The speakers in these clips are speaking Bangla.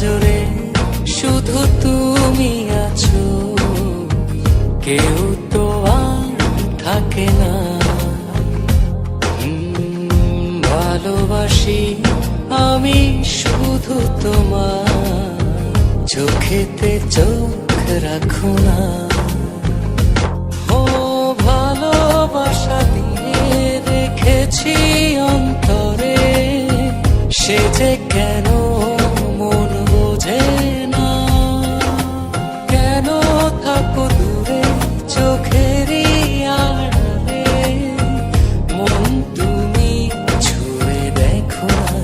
পাজরে শুধু তুমি আছো, কেউ তো আর থাকে না। ভালোবাসি আমি শুধু তোমার, চোখেতে চোখ রাখো না। ও ভালোবাসা দিয়ে রেখেছি অন্তরে, সে যে কেন মন বোঝে না। কেন থাকো দূরে চোখেরই আড়ালে, মন তুমি ছুঁয়ে দেখো না।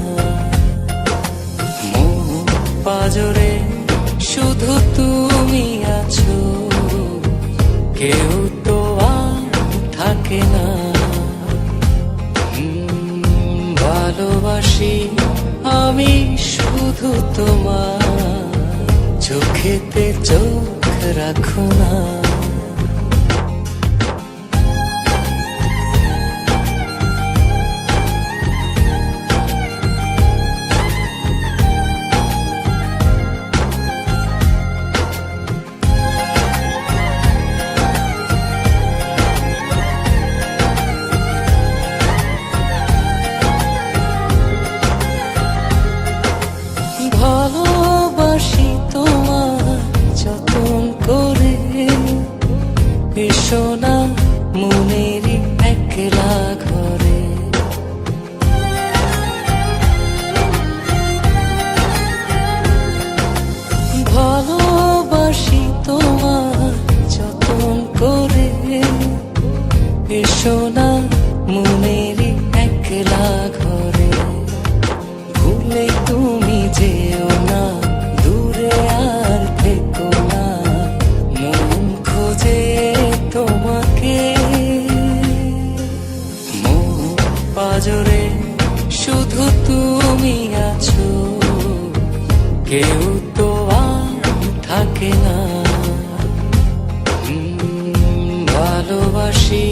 মন পাজরে শুধু তুমি আছো, কেউ তো আর থাকে না। ভালোবাসি আমি শুধু তোমার, চোখেতে চোখ রাখো না। ভালোবাসি তোমার যতন করে, এসো না মনেরই একলা ঘরে। ভালোবাসি তোমার যতন করে, এসো না মনেরই একলা ঘরে। ভুলে তুমি যেও না, দূরে আর থেকো না, মন খোঁজে তোমাকে। মন পাজরে শুধু তুমি আছো, কেউ তো আর থাকে না। ভালোবাসি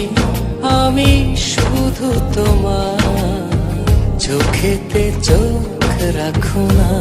আমি শুধু তোমার, চোখেতে চোখ রাখো না।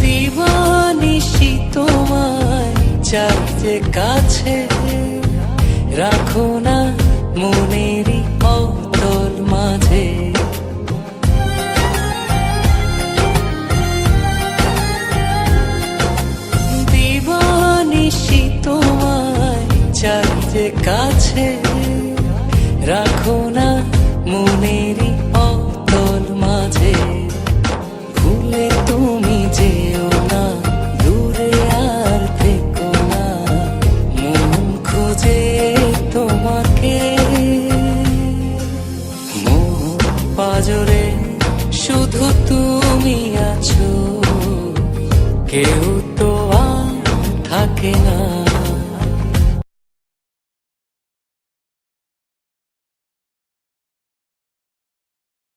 দিবানিশি তোমায় চাই যে কাছে, রাখো না মনেরই অতল মাঝে। দিবানিশি তোমায় চাই যে কাছে, রাখো না মনেরই অতল মাঝে। ভুলে তুমি যেও না, দূরে আর থেকো না, মন খোঁজে তোমাকে। মন পাজরে শুধু তুমি আছো, কেউ তো আর থাকে না।